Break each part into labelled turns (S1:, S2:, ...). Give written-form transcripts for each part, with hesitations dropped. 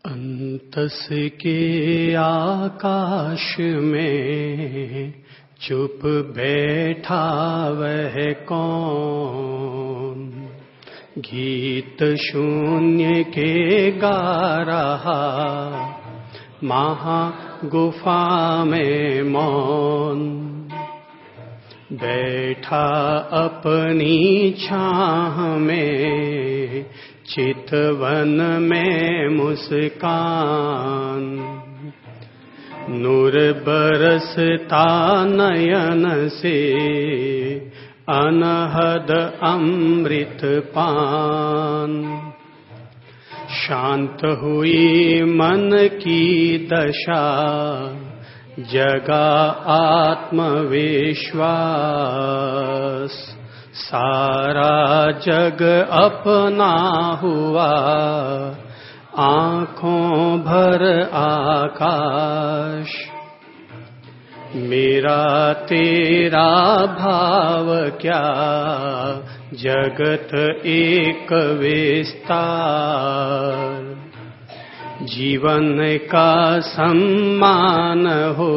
S1: अंतस के आकाश में चुप बैठा वह कौन, गीत शून्य के गा रहा महागुफा में मौन। बैठा अपनी छाह में चितवन में मुस्कान, नूर बरसता नयन से अनहद अमृत पान। शांत हुई मन की दशा जगा आत्मविश्वास, सारा जग अपना हुआ आँखों भर आकाश। मेरा तेरा भाव क्या जगत एक विस्तार, जीवन का सम्मान हो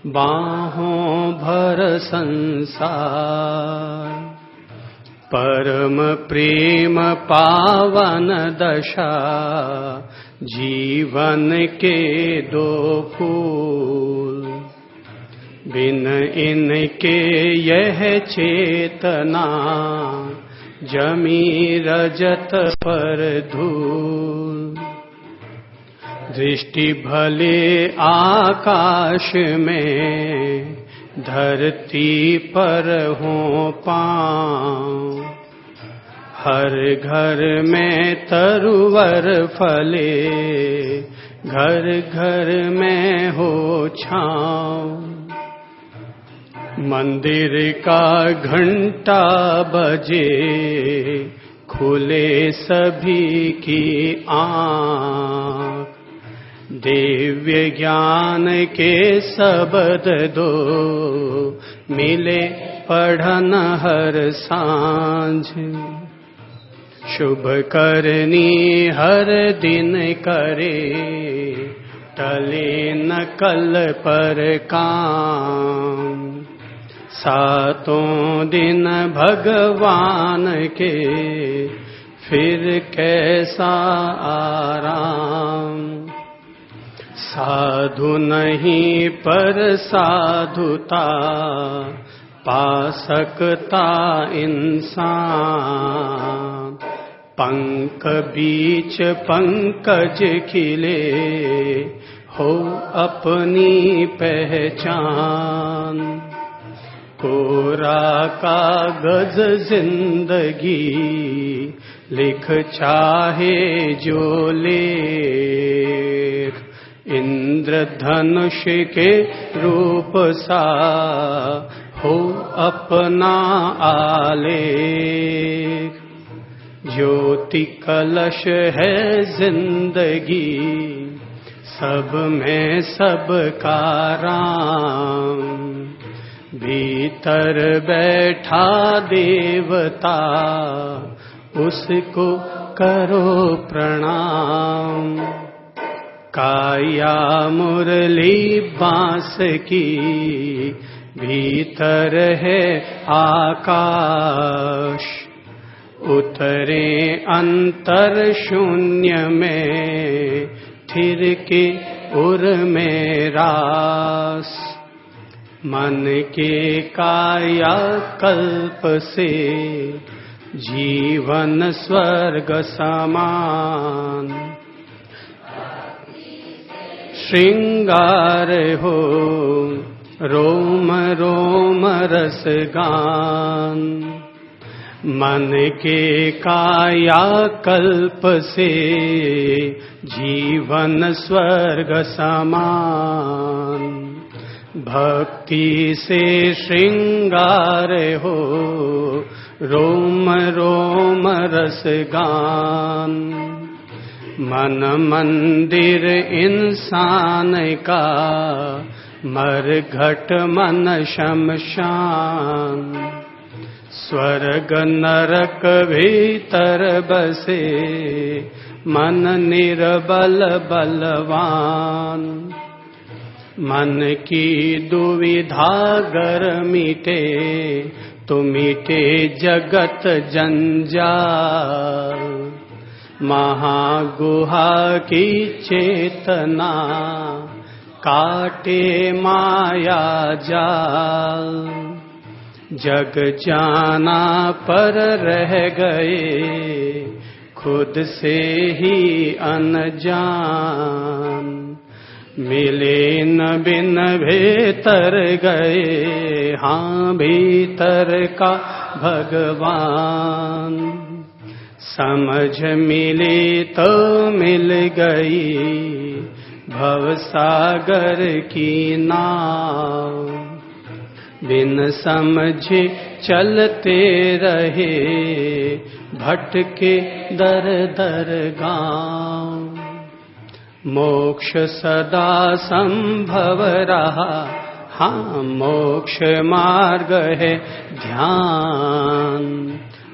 S1: बाहों भर संसार। परम प्रेम पावन दशा जीवन के दो फूल, बिन इनके यह चेतना जमी रजत पर धूल। दृष्टि भले आकाश में धरती पर हो पाँव, हर घर में तरुवर फले घर घर में हो छाँव। मंदिर का घंटा बजे खुले सभी की आँख, दिव्य ज्ञान के शब्द दो मिले पढ़न हर सांझ। शुभ करनी हर दिन करे टले न कल पर काम। सातों दिन भगवान के फिर कैसा आराम। साधु नहीं पर साधुता पा सकता इंसान। पंख बीच पंकज खिले हो अपनी पहचान। कोरा कागज जिंदगी लिख चाहे जो लेख, इंद्रधनुष के रूप सा हो अपना आलेख। ज्योति कलश है जिंदगी सब में सबका राम। भीतर बैठा देवता उसको करो प्रणाम। काया मुरली बांस की भीतर है आकाश। उतरे अंतर शून्य में थिर के उर में रास। मन के काया कल्प से जीवन स्वर्ग समान। श्रृंगार हो रोम रोम रस गान। मन के काया कल्प से जीवन स्वर्ग समान। भक्ति से श्रृंगार हो रोम रोम रस गान। मन मंदिर इंसान का मरघट मन शमशान। स्वर्ग नरक भीतर बसे, मन निर्बल बलवान। मन की दुविधा गर मिटे, तो मिटे जगत जंजाल। महागुहा की चेतना, काटे माया जाल। जग जाना पर रह गए, खुद से ही अनजान। मिले न बिन भीतर गए, हाँ भीतर का भगवान। समझ मिली तो मिल गई, भवसागर की नाव। बिन समझे चलते रहे, भटके दर दर गाँव। मोक्ष सदा संभव रहा, हाँ मोक्ष मार्ग है ध्यान।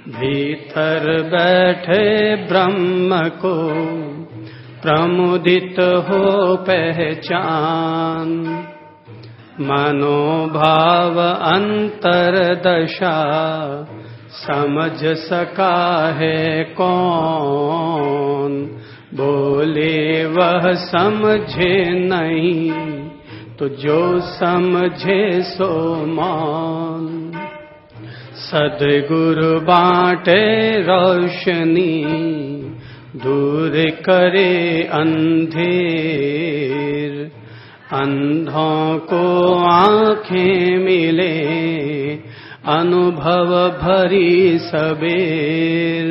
S1: भीतर बैठे ब्रह्म को, प्रमुदित हो पहचान। मनोभाव अंतरदशा, समझ सका है कौन। बोले वह समझे नहीं, तो जो समझे सो मान। सद्गुरु बांटे रोशनी, दूर करे अंधेर। अंधों को आँखें मिले, अनुभव भरी सबेर।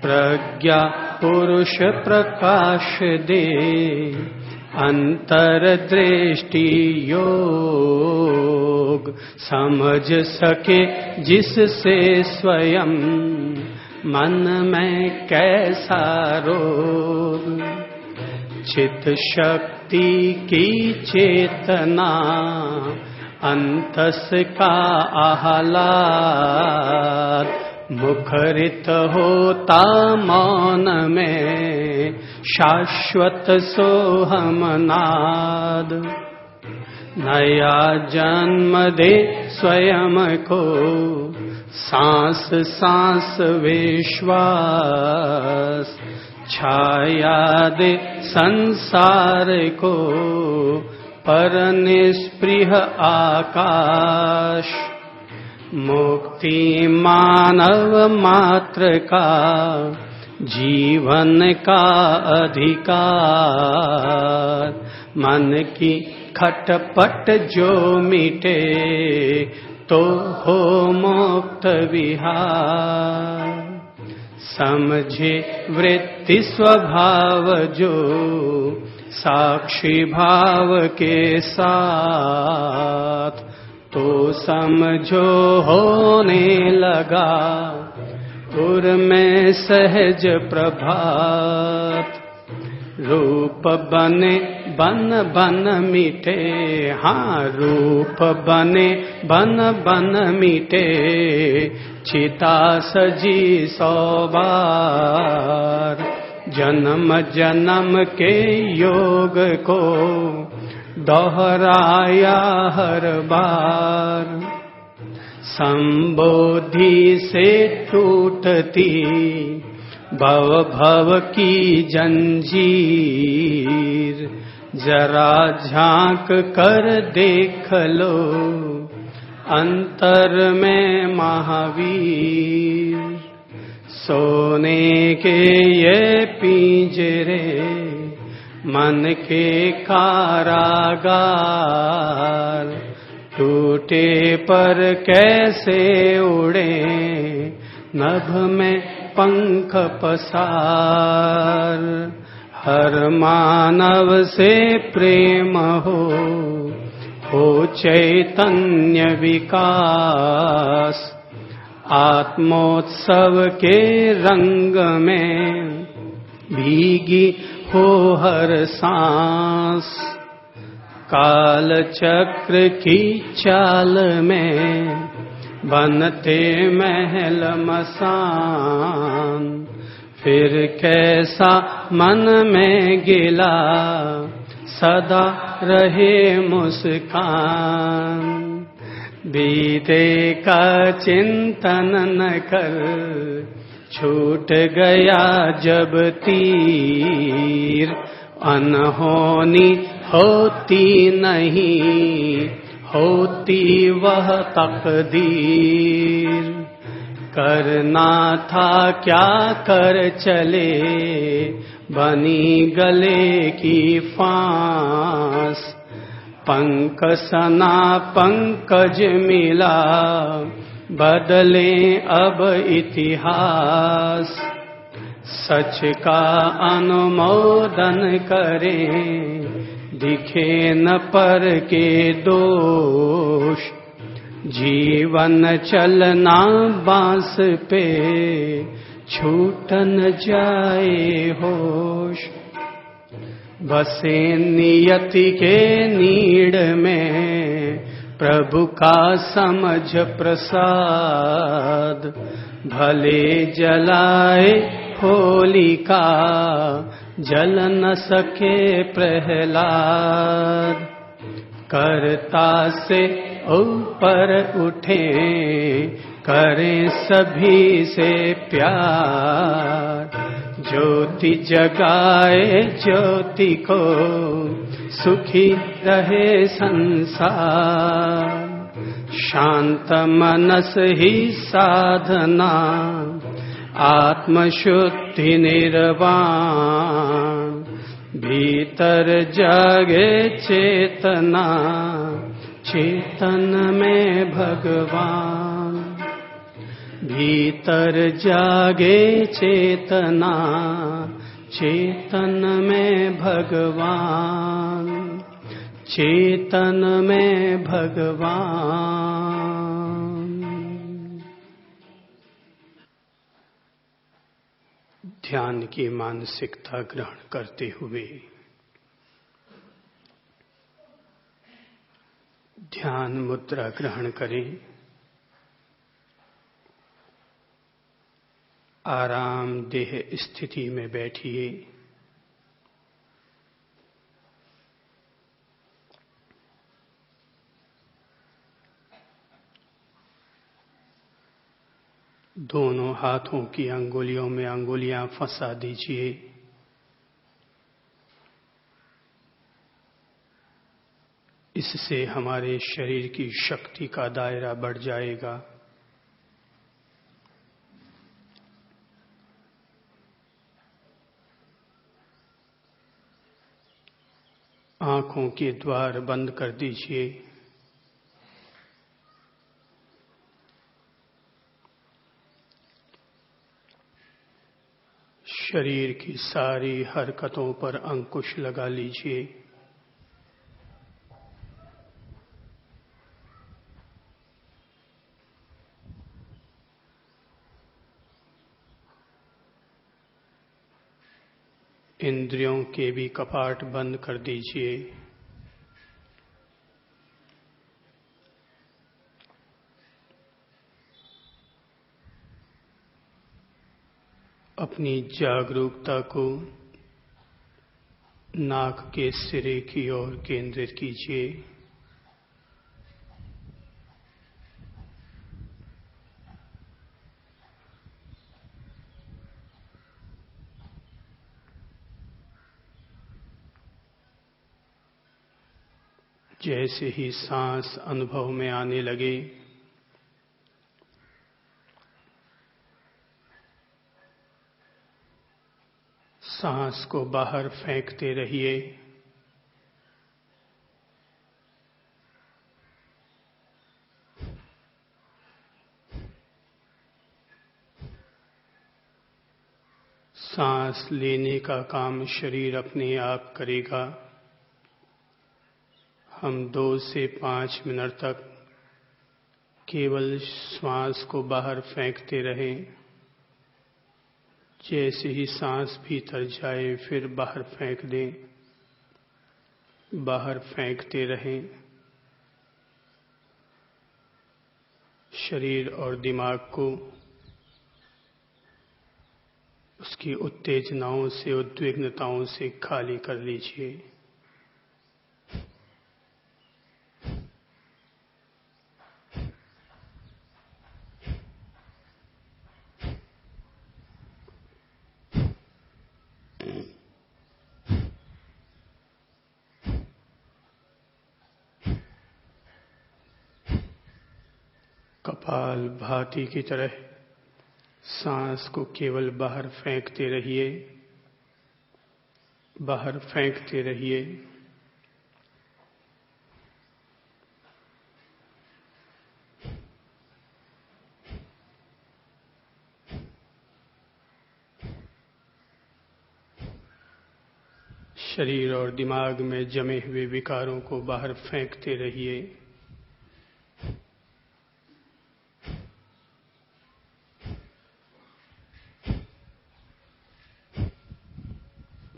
S1: प्रज्ञा पुरुष प्रकाश दे, अंतरदृष्टि योग। समझ सके जिससे स्वयं, मन में कैसा रोग। चित शक्ति की चेतना, अंतस का आह्लाद। मुखरित होता मौन में, शाश्वत सोहम नाद। नया जन्म दे स्वयं को, सांस सांस विश्वास। छाया दे संसार को, पर निस्पृह आकाश। मुक्ति मानव मात्र का, जीवन का अधिकार। मन की खटपट जो मिटे, तो हो मुक्त विहार। समझे वृत्ति स्वभाव जो, साक्षी भाव के साथ। तो समझो होने लगा, पुर में सहज प्रभात। रूप बने बन बन मिटे, हाँ रूप बने बन बन मिटे। चिता सजी 100 बार, जन्म जन्म के योग को, दोहराया हर बार। संबोधि से टूटती, भव भव की जंजीर। जरा झांक कर देख लो, अंतर में महावीर। सोने के ये पिंजरे, मन के कारागार। टूटे पर कैसे उड़े, नभ में पंख पसार। हर मानव से प्रेम हो चैतन्य विकास। आत्मोत्सव के रंग में भीगी हो हर सांस। काल चक्र की चाल में बनते महल मसान, फिर कैसा मन में गिला सदा रहे मुस्कान। बीते का चिंतन न कर छूट गया जब तीर, अनहोनी होती नहीं होती वह तकदीर। करना था क्या कर चले बनी गले की फांस, पंकसना पंकज मिला बदले अब इतिहास। सच का अनुमोदन करें दिखे न पर के दोष, जीवन चलना बांस पे छूट न जाए होश। बसे नियति के नीड़ में प्रभु का समझ प्रसाद, भले जलाए होलिका जल न सके प्रहलाद। कर्ता से ऊपर उठे करें सभी से प्यार, ज्योति जगाए ज्योति को सुखी रहे संसार। शांत मनस ही साधना आत्मशुद्धि निर्वाण, भीतर जागे चेतना चेतन में भगवान। भीतर जागे चेतना चेतन में भगवान, चेतन में भगवान। ध्यान की मानसिकता ग्रहण करते हुए ध्यान मुद्रा ग्रहण करें। आराम देह स्थिति में बैठिए। दोनों हाथों की अंगुलियों में अंगुलियां फंसा दीजिए। इससे हमारे शरीर की शक्ति का दायरा बढ़ जाएगा। आंखों के द्वार बंद कर दीजिए। शरीर की सारी हरकतों पर अंकुश लगा लीजिए। इंद्रियों के भी कपाट बंद कर दीजिए। अपनी जागरूकता को नाक के सिरे की ओर केंद्रित कीजिए। जैसे ही सांस अनुभव में आने लगे, सांस को बाहर फेंकते रहिए। सांस लेने का काम शरीर अपने आप करेगा। हम 2 से 5 मिनट तक केवल श्वास को बाहर फेंकते रहें। जैसे ही सांस भीतर जाए फिर बाहर फेंक दें। बाहर फेंकते रहें। शरीर और दिमाग को उसकी उत्तेजनाओं से, उद्विग्नताओं से खाली कर लीजिए। कपाल भाती की तरह सांस को केवल बाहर फेंकते रहिए, बाहर फेंकते रहिए। शरीर और दिमाग में जमे हुए विकारों को बाहर फेंकते रहिए।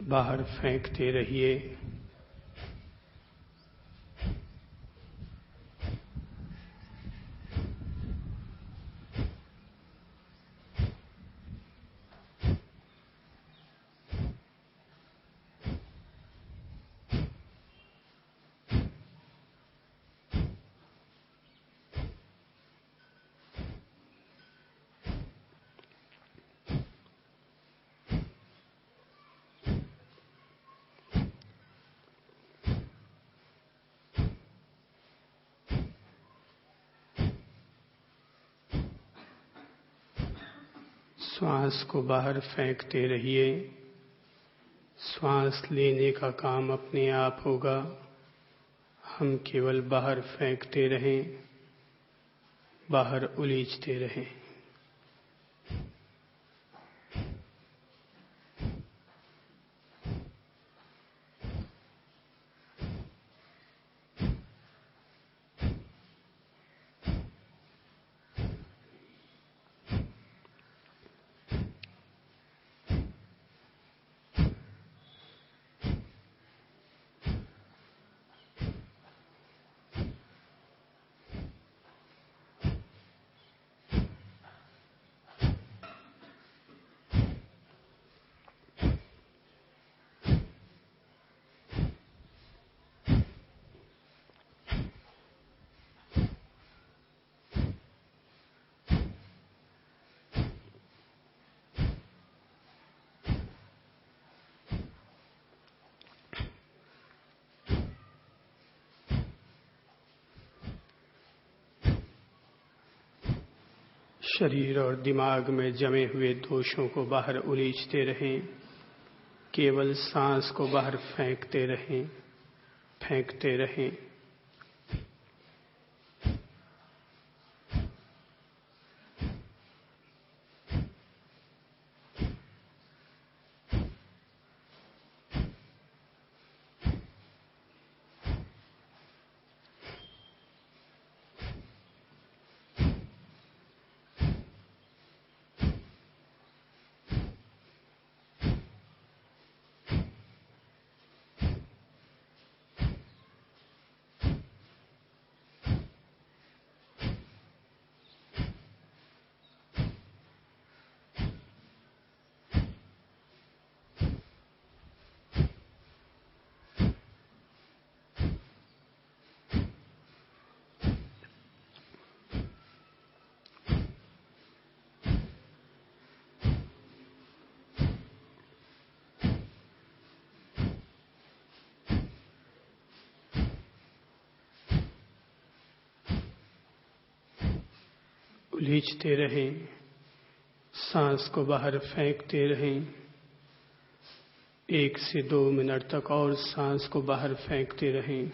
S1: बाहर फेंकते रहिए। श्वास को बाहर फेंकते रहिए। श्वास लेने का काम अपने आप होगा, हम केवल बाहर फेंकते रहें, बाहर उलीझते रहें। शरीर और दिमाग में जमे हुए दोषों को बाहर उलीझते रहें, केवल सांस को बाहर फेंकते रहें, फेंकते रहें। उलीझते रहें, सांस को बाहर फेंकते रहें। 1 से 2 मिनट तक और सांस को बाहर फेंकते रहें।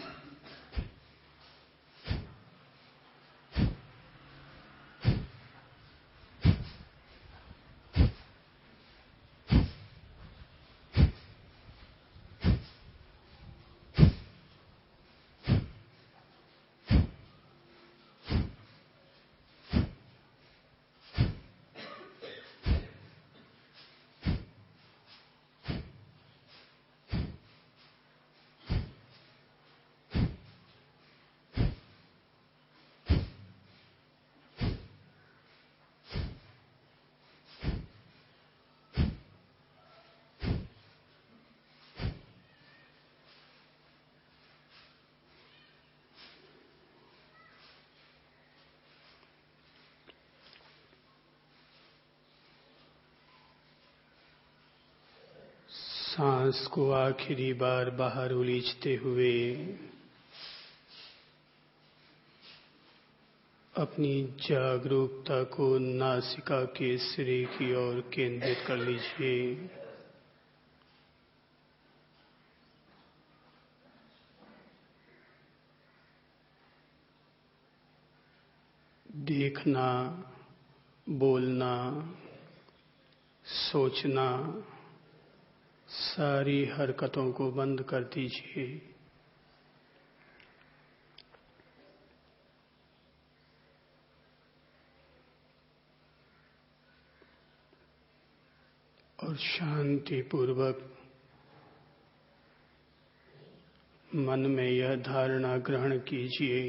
S1: सांस को आखिरी बार बाहर उलीचते हुए अपनी जागरूकता को नासिका के सिरे की ओर केंद्रित कर लीजिए। देखना, बोलना, सोचना, सारी हरकतों को बंद कर दीजिए। और शांति पूर्वक मन में यह धारणा ग्रहण कीजिए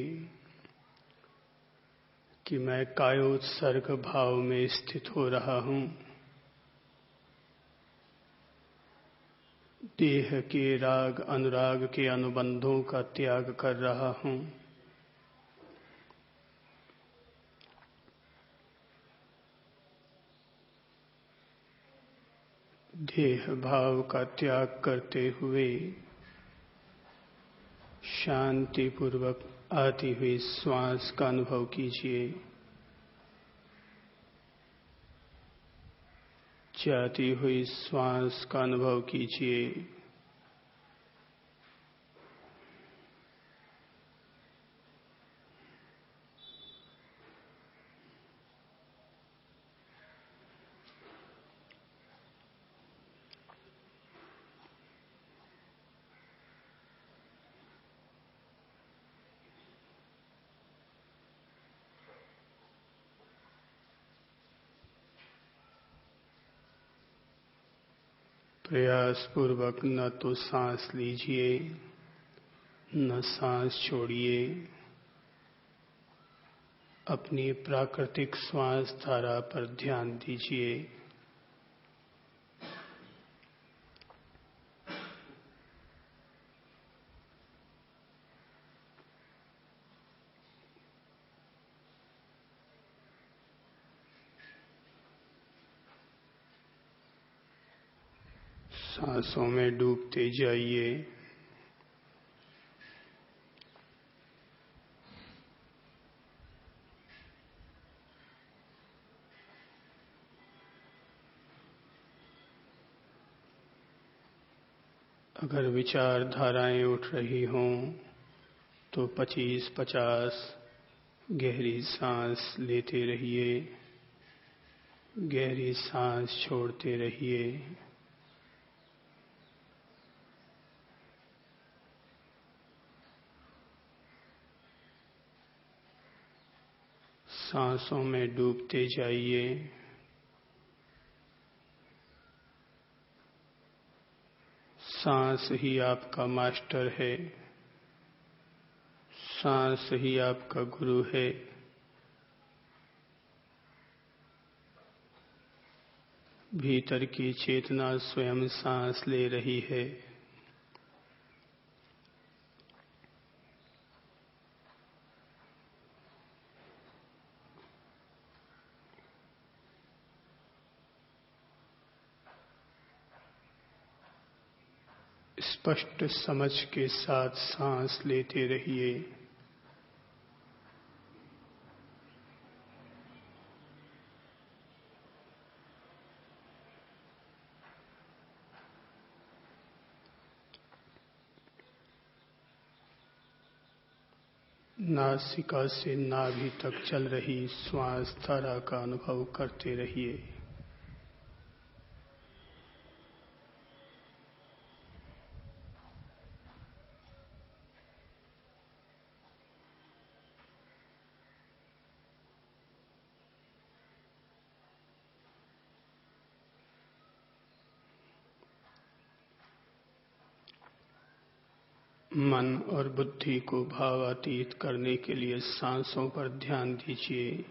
S1: कि मैं कायोत्सर्ग भाव में स्थित हो रहा हूं। देह के राग अनुराग के अनुबंधों का त्याग कर रहा हूं। देह भाव का त्याग करते हुए शांति पूर्वक आती हुई श्वास का अनुभव कीजिए। जाती हुई श्वास का अनुभव कीजिए। प्रयास पूर्वक न तो सांस लीजिए न सांस छोड़िए। अपनी प्राकृतिक श्वास धारा पर ध्यान दीजिए। सांसों में डूबते जाइए। अगर विचार धाराएं उठ रही हों तो 25-50 गहरी सांस लेते रहिए, गहरी सांस छोड़ते रहिए। सांसों में डूबते जाइए। सांस ही आपका मास्टर है। सांस ही आपका गुरु है। भीतर की चेतना स्वयं सांस ले रही है। स्पष्ट समझ के साथ सांस लेते रहिए। नासिका से नाभि तक चल रही श्वास धारा का अनुभव करते रहिए। मन और बुद्धि को भावातीत करने के लिए सांसों पर ध्यान दीजिए।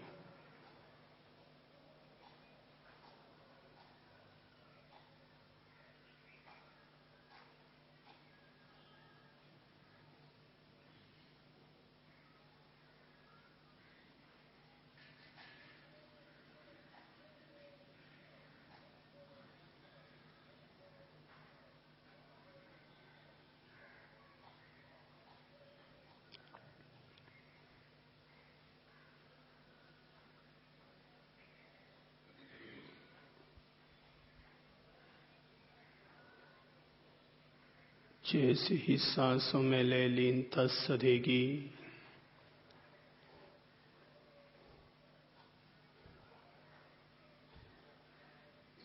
S1: जैसे ही सांसों में लय लीनता सधेगी,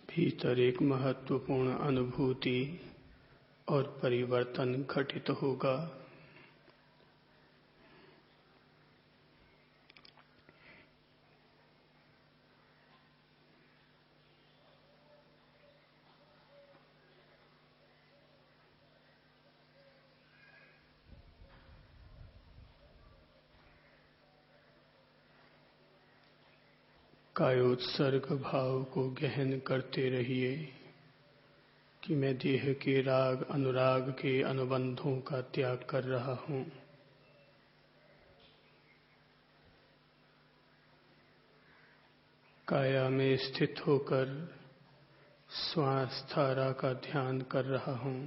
S1: भीतर एक महत्वपूर्ण अनुभूति और परिवर्तन घटित होगा। कायोत्सर्ग भाव को गहन करते रहिए कि मैं देह के राग अनुराग के अनुबंधों का त्याग कर रहा हूँ। काया में स्थित होकर श्वास धारा का ध्यान कर रहा हूँ।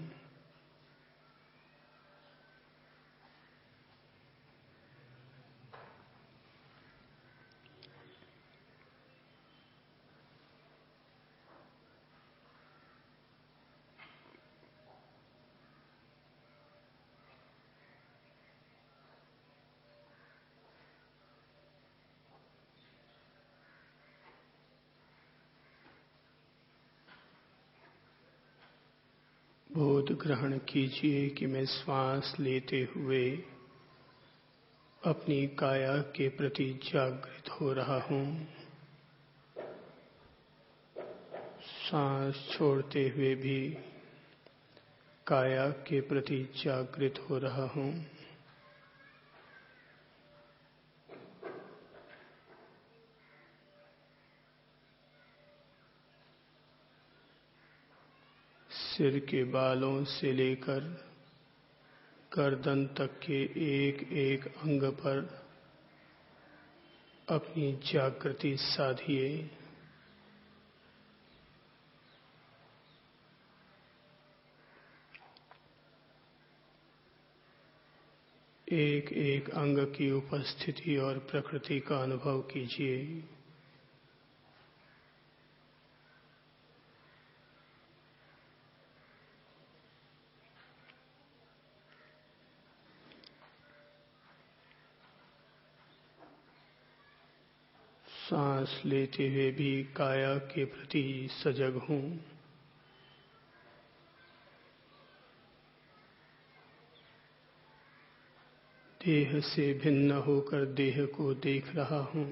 S1: बोध ग्रहण कीजिए कि मैं श्वास लेते हुए अपनी काया के प्रति जागृत हो रहा हूँ। सांस छोड़ते हुए भी काया के प्रति जागृत हो रहा हूँ। सिर के बालों से लेकर गर्दन तक के एक एक अंग पर अपनी जागृति साधिए। एक एक अंग की उपस्थिति और प्रकृति का अनुभव कीजिए। सांस लेते हुए भी काया के प्रति सजग हूँ। देह से भिन्न होकर देह को देख रहा हूँ।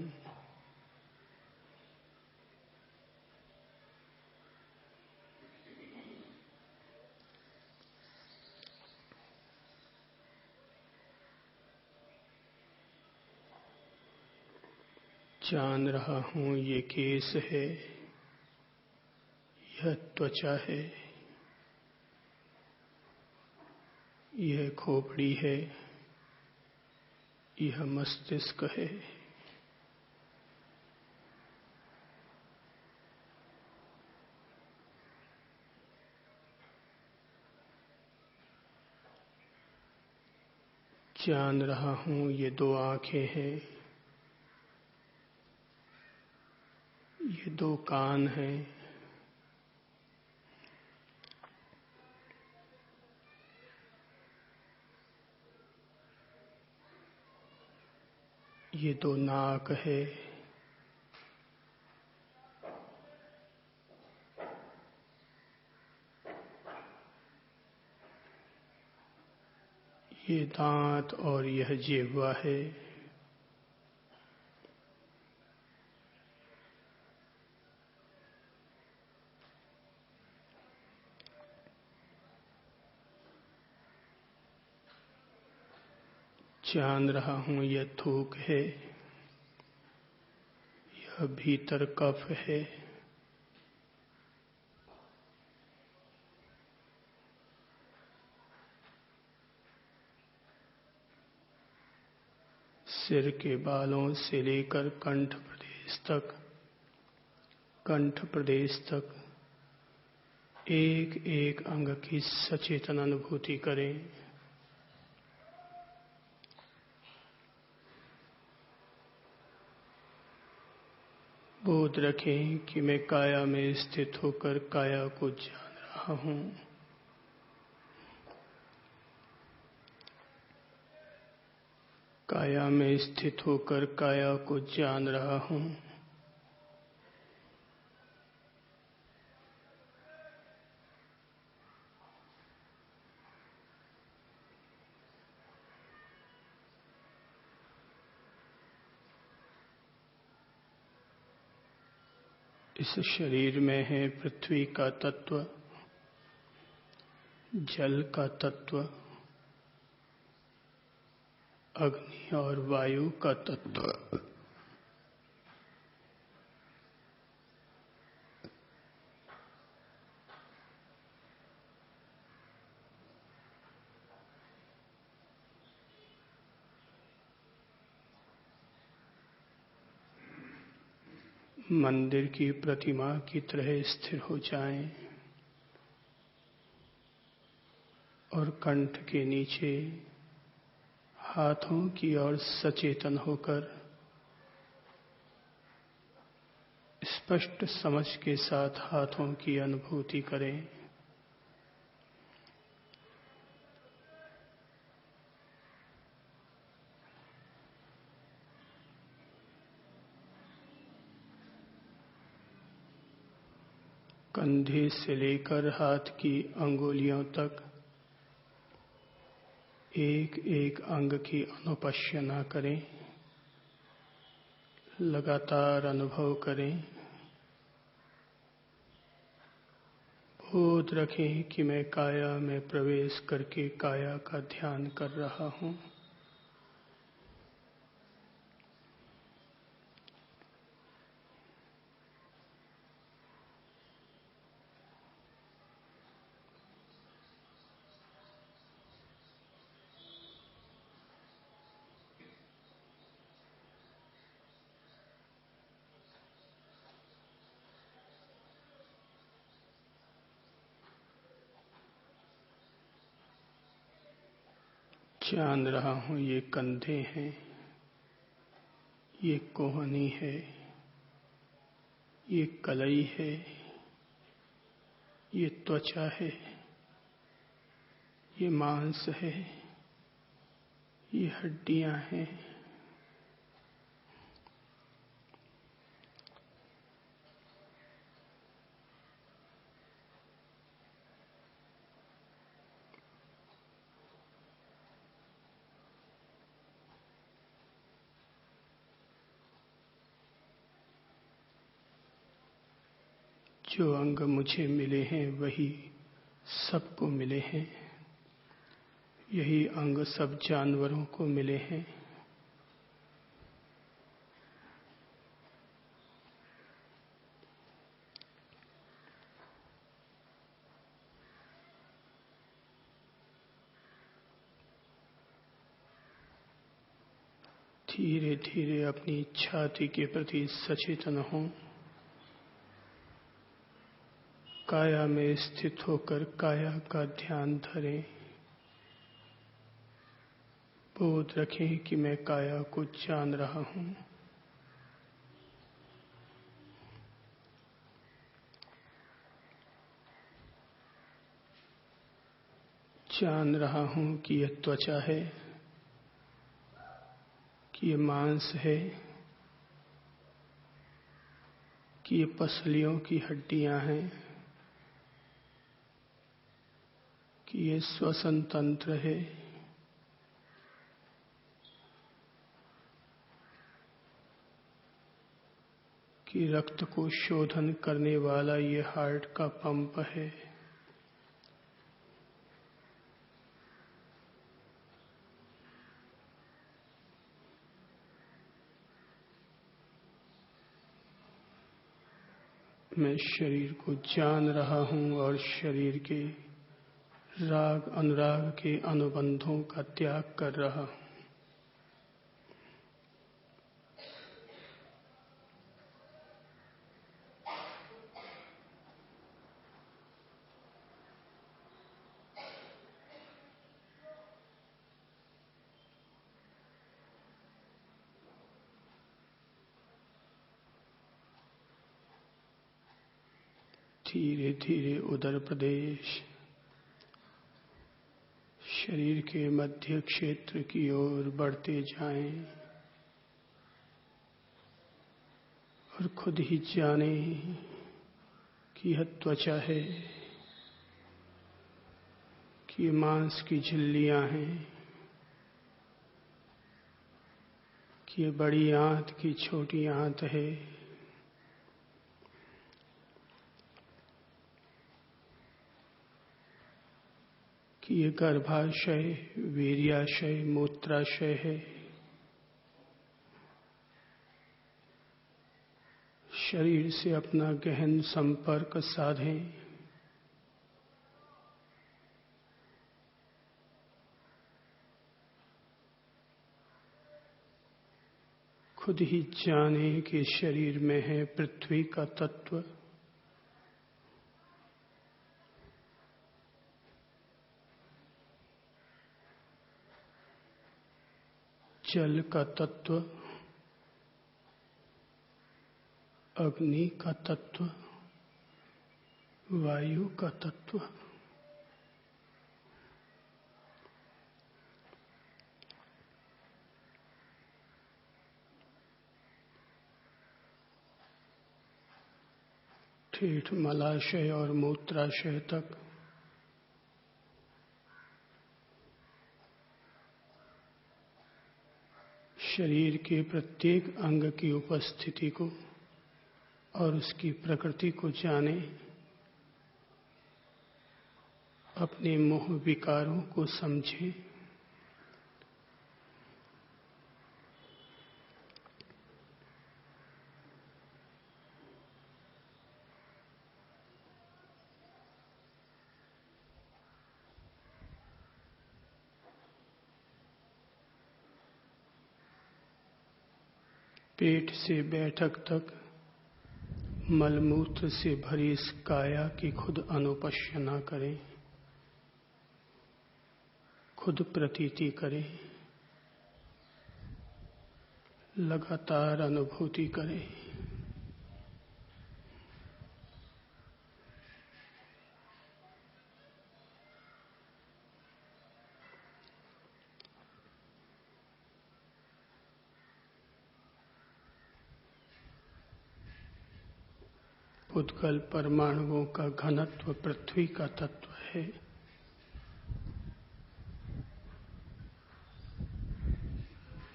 S1: जान रहा हूँ ये केस है, यह त्वचा है, यह खोपड़ी है, यह मस्तिष्क है। जान रहा हूँ ये दो आंखें हैं, ये दो कान हैं, ये दो नाक है, ये दांत और यह जिह्वा है। जान रहा हूँ यह थूक है, यह भीतर कफ है, सिर के बालों से लेकर कंठ प्रदेश तक एक एक अंग की सचेतन अनुभूति करें। बोध रखें कि मैं काया में स्थित होकर काया को जान रहा हूँ। काया में स्थित होकर काया को जान रहा हूं। इस शरीर में है पृथ्वी का तत्व, जल का तत्व, अग्नि और वायु का तत्व। मंदिर की प्रतिमा की तरह स्थिर हो जाएं और कंठ के नीचे हाथों की ओर सचेतन होकर स्पष्ट समझ के साथ हाथों की अनुभूति करें। कंधे से लेकर हाथ की अंगुलियों तक एक एक अंग की अनुपश्यना करें, लगातार अनुभव करें। बोध रखें कि मैं काया में प्रवेश करके काया का ध्यान कर रहा हूं। जान रहा हूं ये कंधे हैं, ये कोहनी है, ये कलई है, ये त्वचा है, ये मांस है, ये हड्डियां हैं। जो अंग मुझे मिले हैं वही सबको मिले हैं। यही अंग सब जानवरों को मिले हैं। धीरे धीरे अपनी छाती के प्रति सचेतन हों। काया में स्थित होकर काया का ध्यान धरें। बोध रखें कि मैं काया को जान रहा हूं। जान रहा हूं कि यह त्वचा है, कि ये मांस है, कि ये पसलियों की हड्डियां हैं, कि ये श्वसन तंत्र है, कि रक्त को शोधन करने वाला ये हार्ट का पंप है। मैं शरीर को जान रहा हूं और शरीर के राग अनुराग के अनुबंधों का त्याग कर रहा हूं। धीरे धीरे उदर प्रदेश, शरीर के मध्य क्षेत्र की ओर बढ़ते जाएं और खुद ही जाने कि यह त्वचा है, कि ये मांस की झिल्लियां हैं, कि ये बड़ी आंत की छोटी आंत है, कि ये गर्भाशय, वीर्याशय, मूत्राशय है। शरीर से अपना गहन संपर्क साधें। खुद ही जाने कि शरीर में है पृथ्वी का तत्व, जल का तत्व, अग्नि का तत्व, वायु का तत्व। ठेठ मलाशय और मूत्राशय तक शरीर के प्रत्येक अंग की उपस्थिति को और उसकी प्रकृति को जाने, अपने मोह विकारों को समझें। पेट से बैठक तक मलमूत्र से भरी इस काया की खुद अनुपश्य न करें, खुद प्रतीति करें, लगातार अनुभूति करें। उद्गल परमाणुओं का घनत्व पृथ्वी का तत्व है।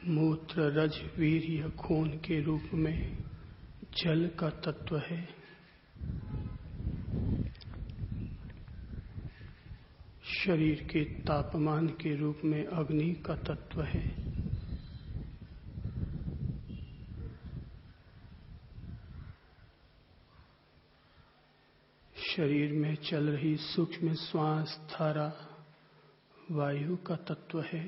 S1: मूत्र, रज, वीर्य, खून के रूप में जल का तत्व है। शरीर के तापमान के रूप में अग्नि का तत्व है। शरीर में चल रही सूक्ष्म श्वास धारा वायु का तत्व है।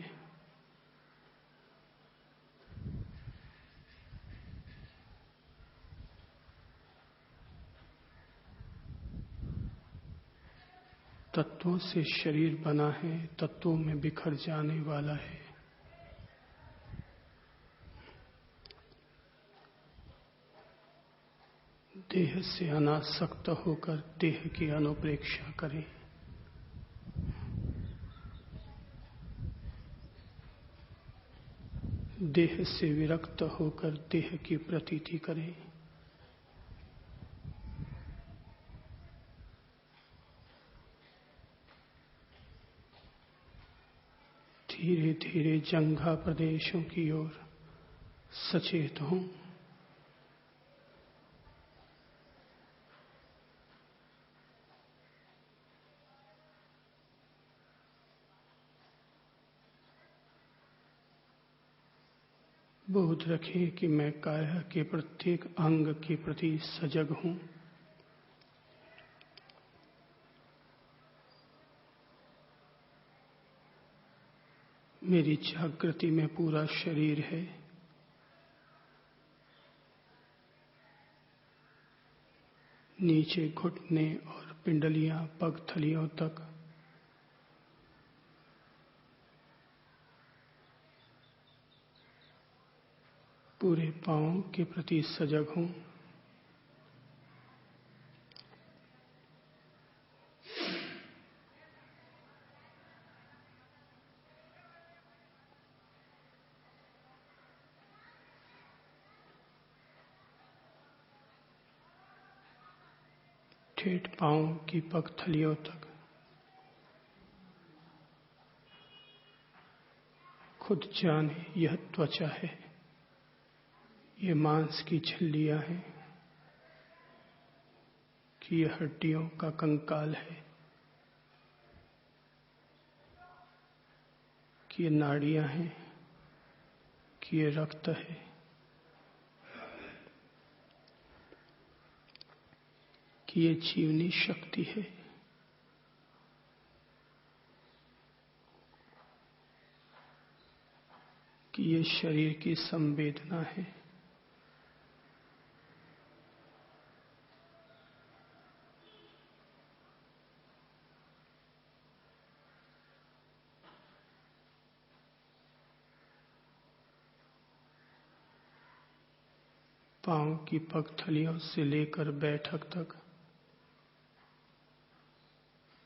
S1: तत्वों से शरीर बना है, तत्वों में बिखर जाने वाला है। देह से अनासक्त होकर देह की अनुप्रेक्षा करें। देह से विरक्त होकर देह की प्रतीति करें। धीरे धीरे जंघा प्रदेशों की ओर सचेत हों। बोध रखें कि मैं काया के प्रत्येक अंग के प्रति सजग हूं। मेरी जागृति में पूरा शरीर है। नीचे घुटने और पिंडलियां पगथलियों तक पूरे पांव के प्रति सजग हूं। ठेठ पांव की पगथलियों तक। खुद जाने यह त्वचा है, ये मांस की झिल्लियां हैं, कि यह हड्डियों का कंकाल है, कि ये नाड़ियां हैं, कि ये रक्त है, कि ये जीवनी शक्ति है। कि ये शरीर की संवेदना है। पांव की पगथलियों से लेकर बैठक तक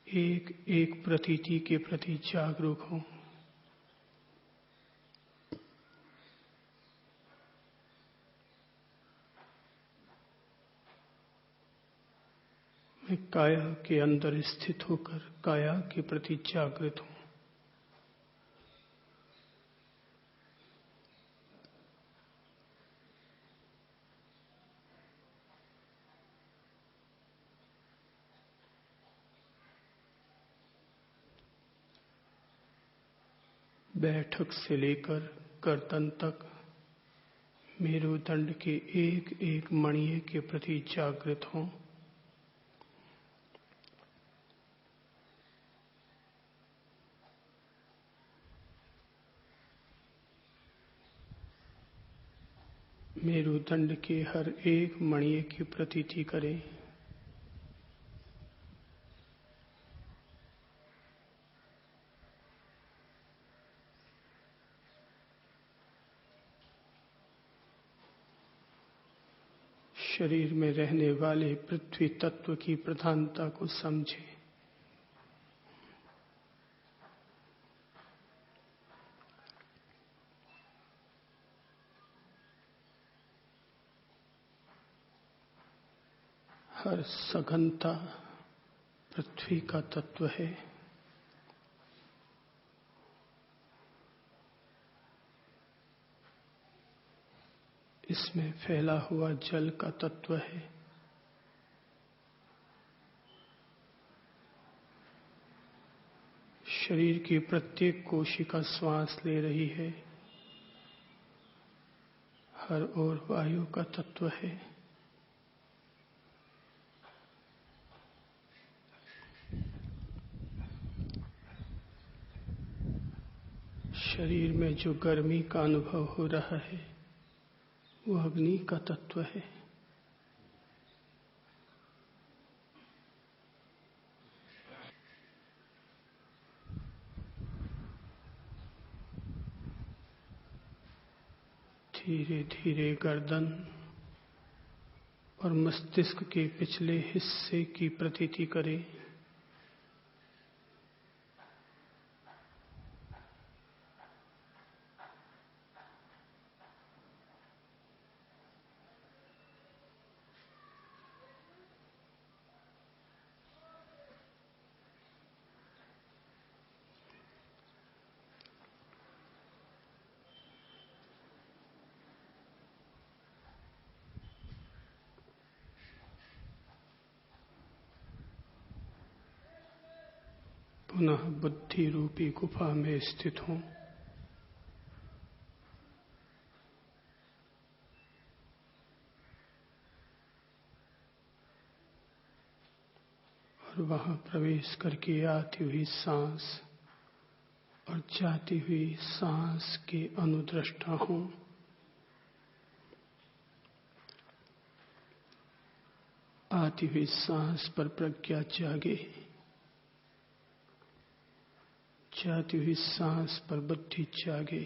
S1: एक एक प्रतीति के प्रति जागरूक हों। मैं काया के अंदर स्थित होकर काया के प्रति जागृत हूं। बैठक से लेकर गर्दन तक मेरुदंड के एक एक मणिये के प्रति जागृत हों। मेरुदंड के हर एक मणिये की प्रतीति करें। शरीर में रहने वाले पृथ्वी तत्व की प्रधानता को समझें। हर सघनता पृथ्वी का तत्व है। इसमें फैला हुआ जल का तत्व है। शरीर की प्रत्येक कोशिका श्वास ले रही है। हर ओर वायु का तत्व है। शरीर में जो गर्मी का अनुभव हो रहा है वो अग्नि का तत्व है। धीरे धीरे गर्दन और मस्तिष्क के पिछले हिस्से की प्रतीति करें। पुनः बुद्धि रूपी गुफा में स्थित हों। और वहां प्रवेश करके आती हुई सांस और जाती हुई सांस के अनुद्रष्टा हों। आती हुई सांस पर प्रज्ञा जागे, जाती हुई सांस पर बुद्धि जागे।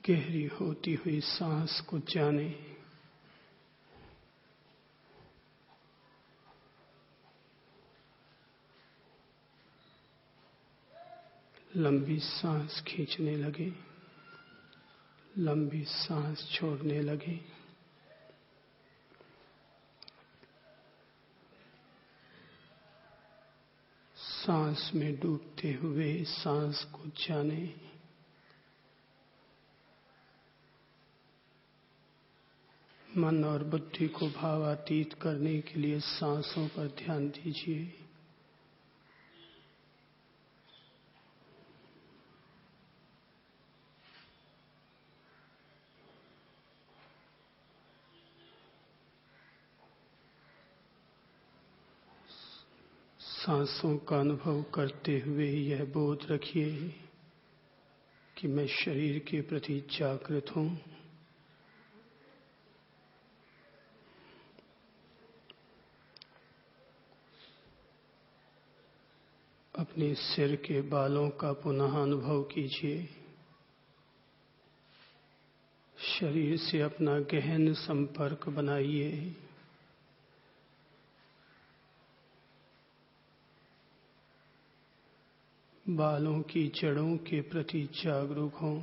S1: गहरी होती हुई सांस को जाने। लंबी सांस खींचने लगे, लंबी सांस छोड़ने लगे। सांस में डूबते हुए सांस को जाने। मन और बुद्धि को भावातीत करने के लिए सांसों पर ध्यान दीजिए। सांसों का अनुभव करते हुए यह बोध रखिए कि मैं शरीर के प्रति जागृत हूं। अपने सिर के बालों का पुनः अनुभव कीजिए। शरीर से अपना गहन संपर्क बनाइए। बालों की जड़ों के प्रति जागरूक हों।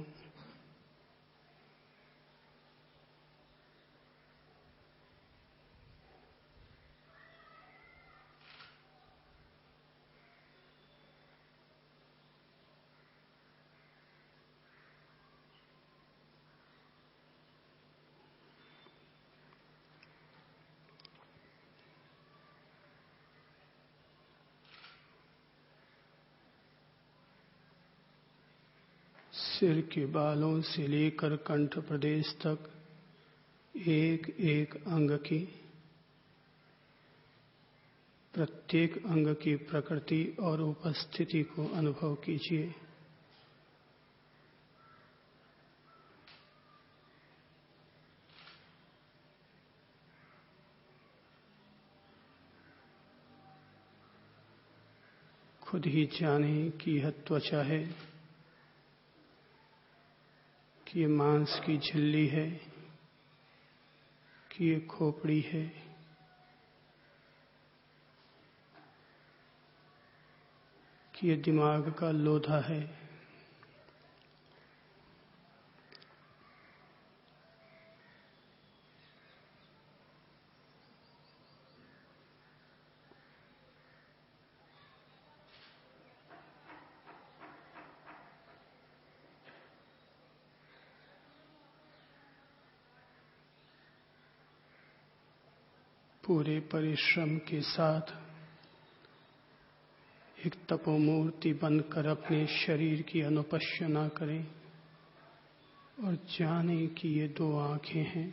S1: सिर के बालों से लेकर कंठ प्रदेश तक एक एक अंग की, प्रत्येक अंग की प्रकृति और उपस्थिति को अनुभव कीजिए। खुद ही जाने कि यह त्वचा है, कि ये मांस की झिल्ली है, कि ये खोपड़ी है, कि ये दिमाग का लोधा है। पूरे परिश्रम के साथ एक तपोमूर्ति बनकर अपने शरीर की अनुपश्यना करें और जाने कि ये दो आंखें हैं,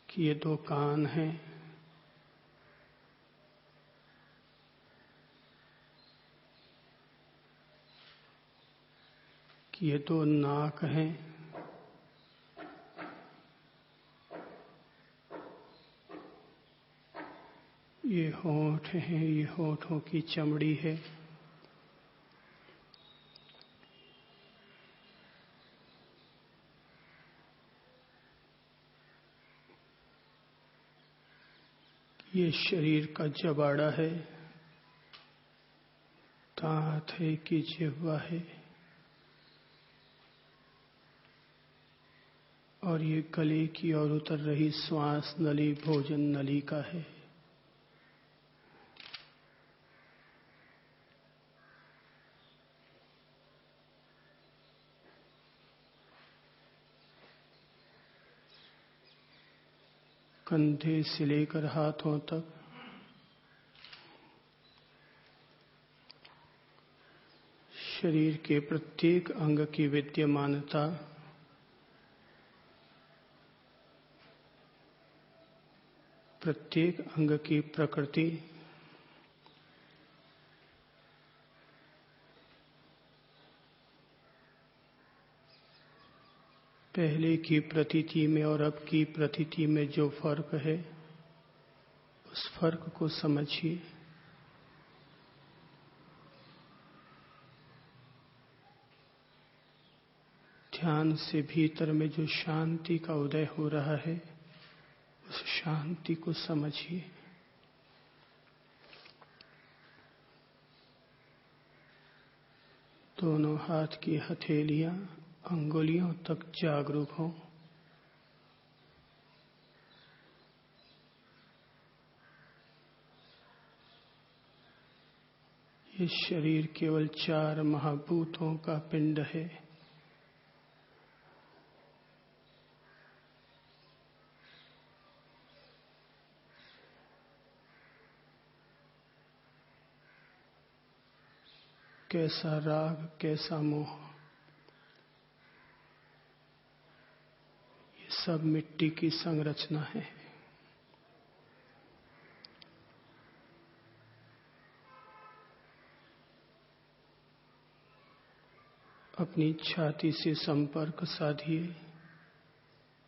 S1: कि ये दो कान हैं, कि ये दो नाक हैं, ये होंठ हैं, ये होठों की चमड़ी है। ये शरीर का जबाड़ा है, दांत है कि जिह्वा है, और ये गले की ओर उतर रही श्वास नली भोजन नलिका है। कंधे से लेकर हाथों तक शरीर के प्रत्येक अंग की विद्यमानता, प्रत्येक अंग की प्रकृति, पहले की प्रतीति में और अब की प्रतीति में जो फर्क है, उस फर्क को समझिए। ध्यान से भीतर में जो शांति का उदय हो रहा है, उस शांति को समझिए। दोनों हाथ की हथेलियां अंगुलियों तक जागरूक हों। ये शरीर केवल 4 महाभूतों का पिंड है। कैसा राग, कैसा मोह, ये सब मिट्टी की संरचना है। अपनी छाती से संपर्क साधिए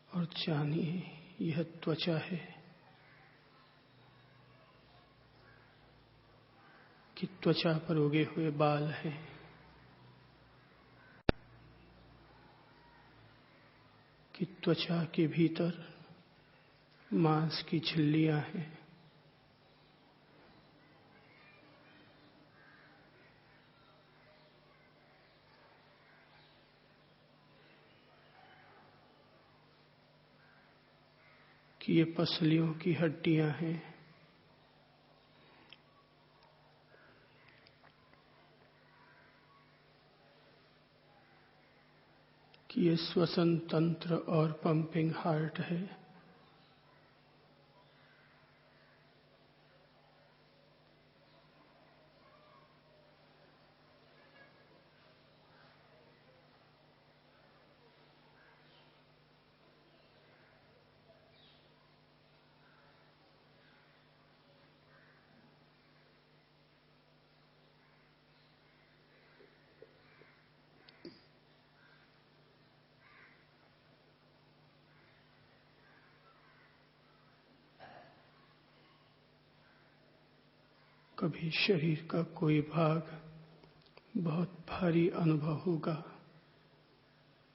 S1: और जानिए, यह त्वचा है कि त्वचा पर उगे हुए बाल हैं, कि त्वचा के भीतर मांस की झिल्लियां हैं, कि ये पसलियों की हड्डियां हैं, कि ये श्वसन तंत्र और पंपिंग हार्ट है, कभी शरीर का कोई भाग बहुत भारी अनुभव होगा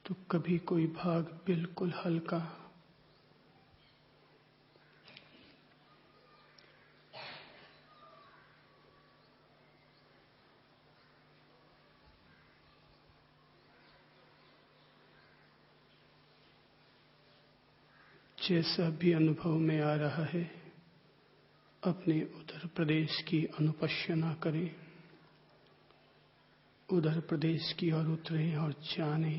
S1: तो कभी कोई भाग बिल्कुल हल्का। जैसा भी अनुभव में आ रहा है, अपने उदर प्रदेश की अनुपश्यना करें, उदर प्रदेश की ओर उतरें और जाने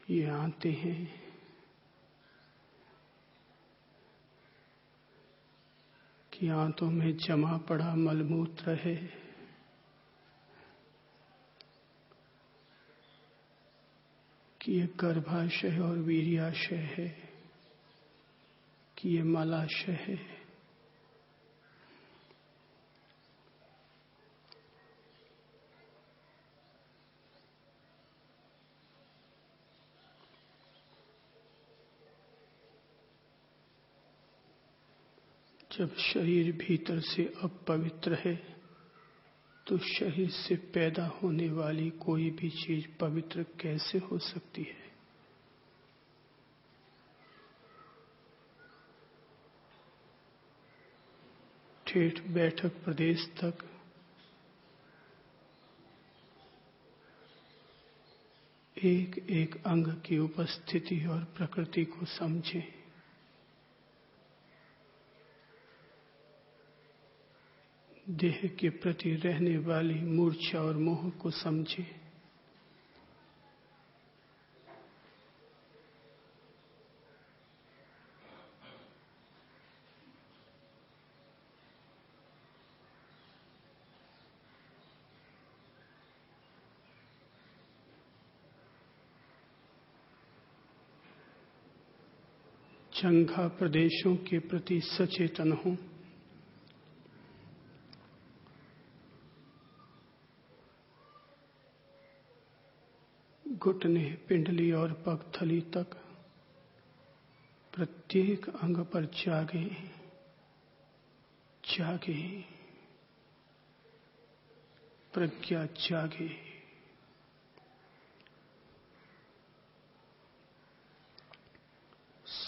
S1: ये आते हैं, कि आंतों में जमा पड़ा मलमूत्र है, कि ये गर्भाशय और वीर्याशय है, कि ये मलाशय है, जब शरीर भीतर से अपवित्र है तो शरीर से पैदा होने वाली कोई भी चीज पवित्र कैसे हो सकती है? ठेठ बैठक प्रदेश तक एक एक अंग की उपस्थिति और प्रकृति को समझें। देह के प्रति रहने वाली मूर्छा और मोह को समझें। जंघा प्रदेशों के प्रति सचेतन हों। घुटने, पिंडली और पगथली तक प्रत्येक अंग पर जागे, जागे, प्रज्ञा जागे।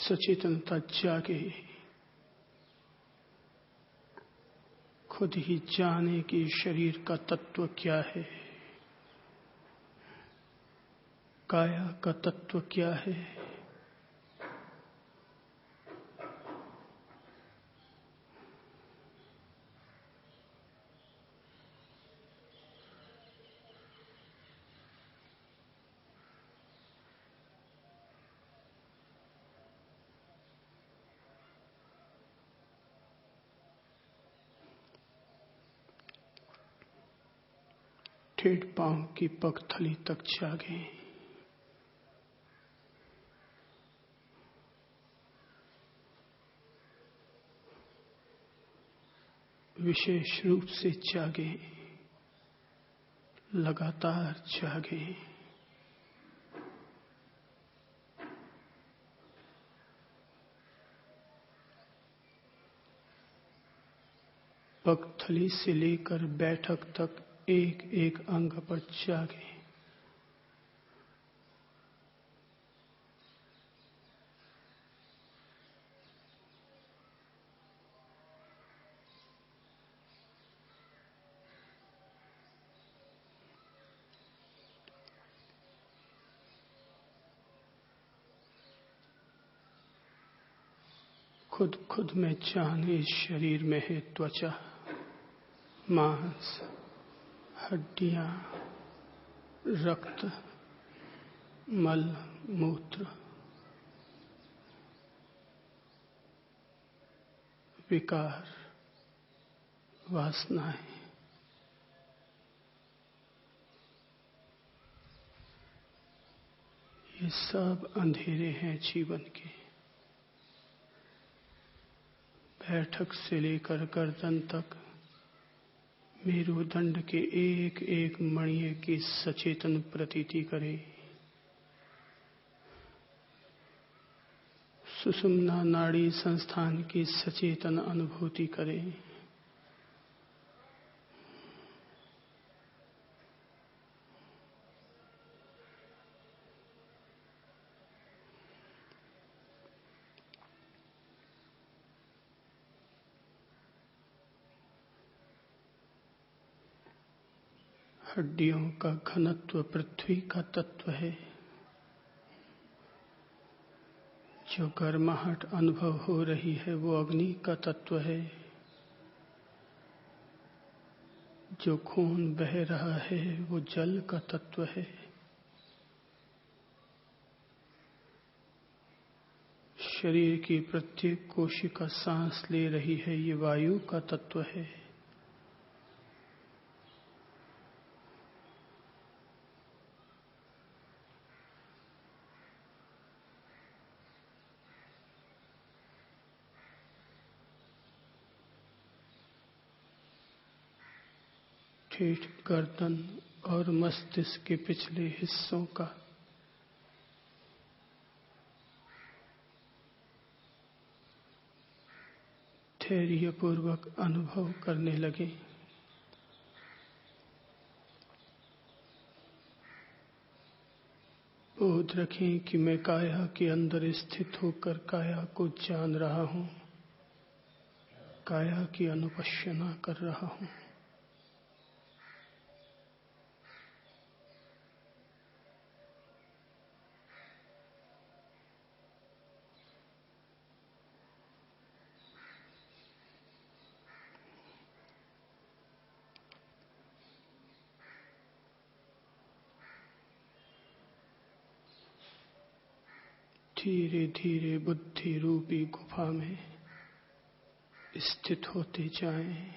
S1: सचेतनता जागे, खुद ही जाने कि शरीर का तत्व क्या है, काया का तत्व क्या है। ठेठ पांव की पगथली तक जागे, विशेष रूप से जागे, लगातार जागे। पगथली से लेकर बैठक तक एक एक अंग पर जागे। खुद खुद में जाने इस शरीर में है त्वचा, मांस, हड्डियां, रक्त, मल, मूत्र, विकार, वासनाएं। ये सब अंधेरे हैं जीवन के। बैठक से लेकर गर्दन तक मेरुदंड के एक एक मणि की सचेतन प्रतीति करे। सुषुम्ना नाड़ी संस्थान की सचेतन अनुभूति करे। हड्डियों का घनत्व पृथ्वी का तत्व है। जो गर्माहट अनुभव हो रही है वो अग्नि का तत्व है। जो खून बह रहा है वो जल का तत्व है। शरीर की प्रत्येक कोशिका सांस ले रही है, ये वायु का तत्व है। ठेठ गर्दन और मस्तिष्क के पिछले हिस्सों का धैर्यपूर्वक अनुभव करने लगे। बोध रखें कि मैं काया के अंदर स्थित होकर काया को जान रहा हूं, काया की अनुपश्यना कर रहा हूं। धीरे धीरे बुद्धि रूपी गुफा में स्थित होते जाएं।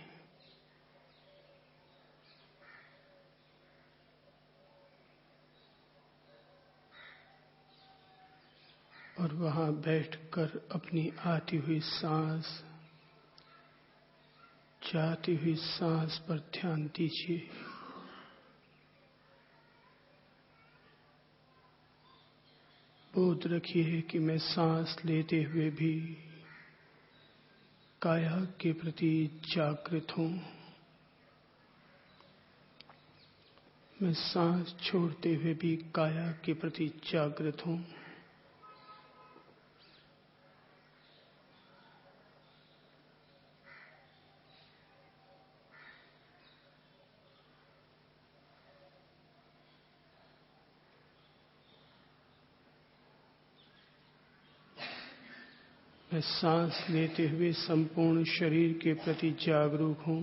S1: और वहां बैठकर अपनी आती हुई सांस, जाती हुई सांस पर ध्यान दीजिए। बोध रखिए कि मैं सांस लेते हुए भी काया के प्रति जागृत हूं। मैं सांस छोड़ते हुए भी काया के प्रति जागृत हूं। मैं सांस लेते हुए संपूर्ण शरीर के प्रति जागरूक हूं।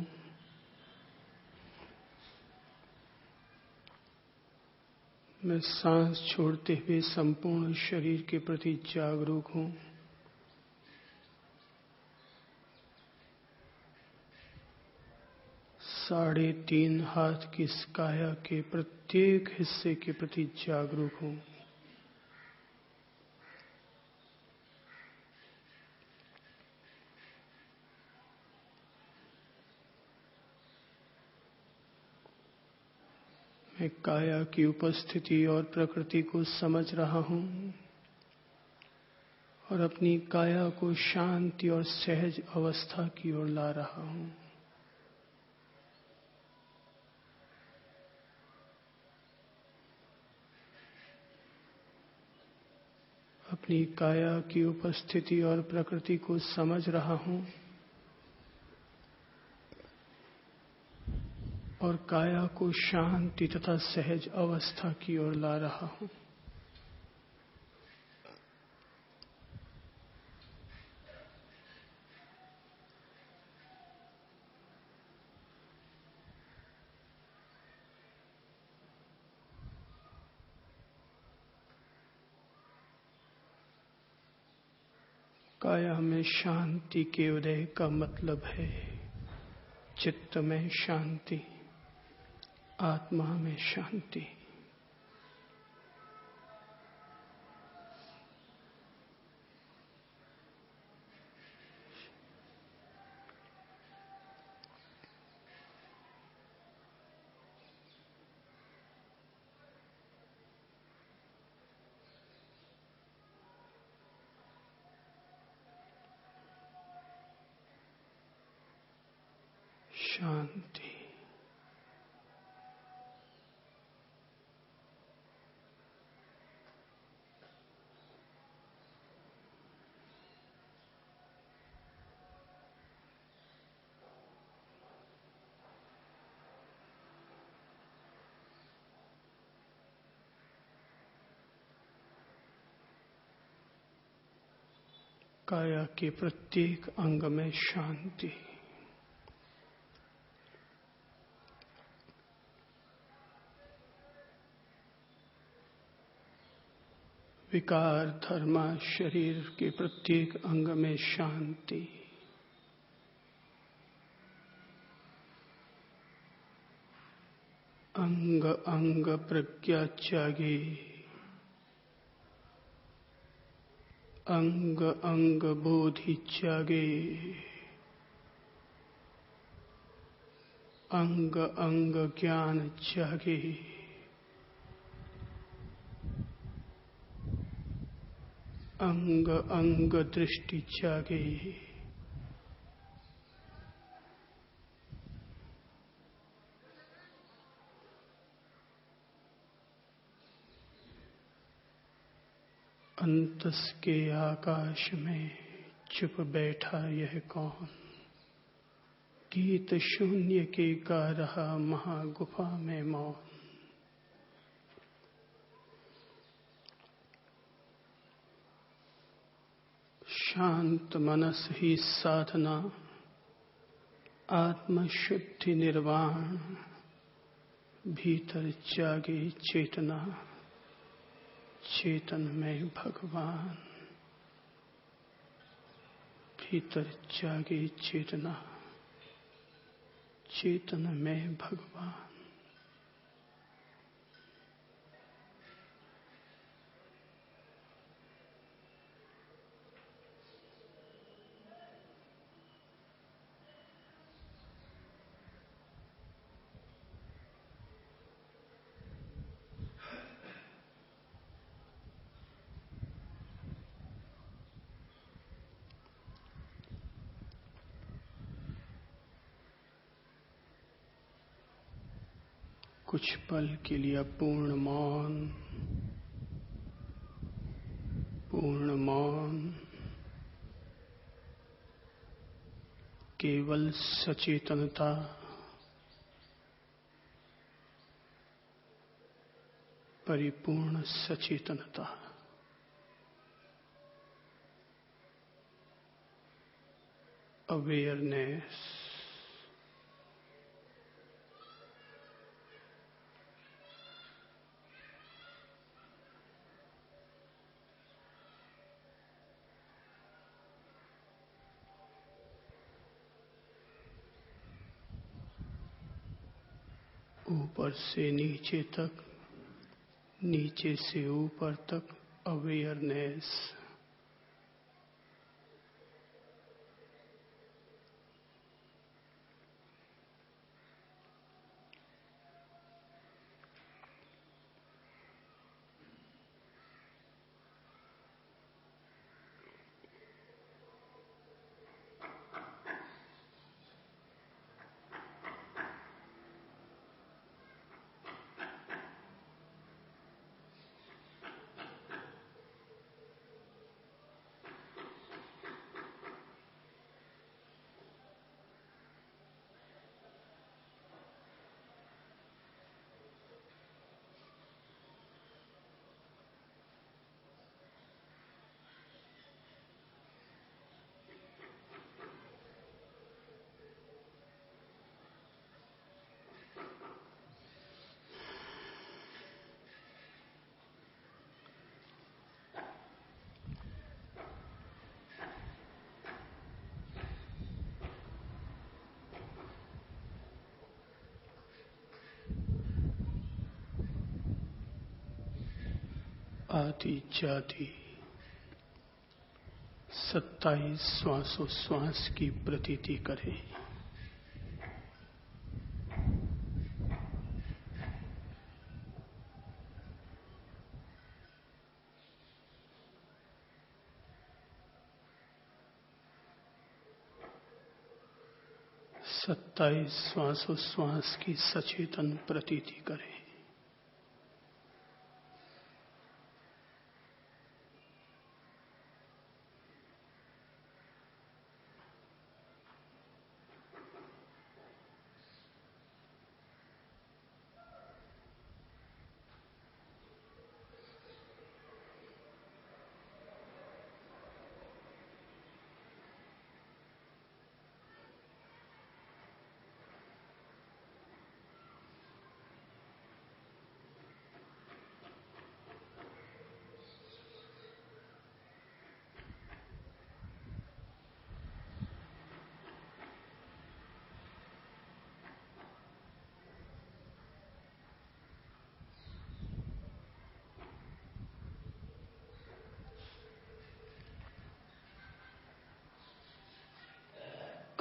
S1: मैं सांस छोड़ते हुए संपूर्ण शरीर के प्रति जागरूक हूं। साढ़े 3 हाथ की काया के प्रत्येक हिस्से के प्रति जागरूक हूं। मैं काया की उपस्थिति और प्रकृति को समझ रहा हूं और अपनी काया को शांति और सहज अवस्था की ओर ला रहा हूं। अपनी काया की उपस्थिति और प्रकृति को समझ रहा हूं और काया को शांति तथा सहज अवस्था की ओर ला रहा हूं। काया में शांति के उदय का मतलब है चित्त में शांति, आत्मा में शांति। शांति। काया के प्रत्येक अंग में शांति। विकार धर्मा शरीर के प्रत्येक अंग में शांति। अंग अंग प्रज्ञा जागे, अंग अंग बोधि जागे, अंग अंग ज्ञान जागे। अंग अंग दृष्टि जागे। अंतस के आकाश में चुप बैठा यह कौन, गीत शून्य के गा रहा महागुफा में मौन। शांत मनस ही साधना, आत्मशुद्धि निर्वाण। भीतर जागे चेतना, चेतन में भगवान। भीतर जागे चेतना, चेतन में भगवान। कुछ पल के लिए पूर्ण मौन, पूर्ण मौन। केवल सचेतनता, परिपूर्ण सचेतनता। अवेयरनेस। ऊपर से नीचे तक, नीचे से ऊपर तक अवेयरनेस। आदि जाति 27 श्वासोश्वास की प्रतीति करें। सत्ताईस श्वासोश्वास की सचेतन प्रतीति करें।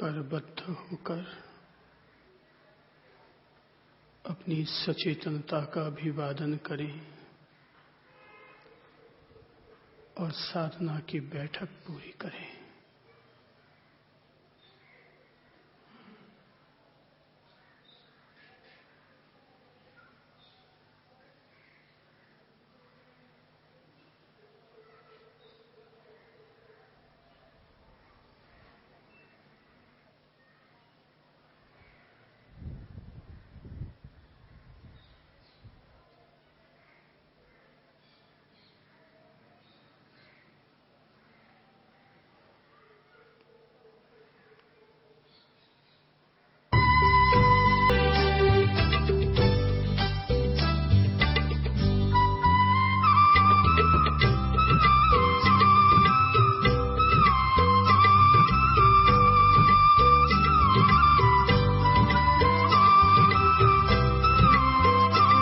S1: करबद्ध होकर अपनी सचेतनता का अभिवादन करें और साधना की बैठक पूरी करें।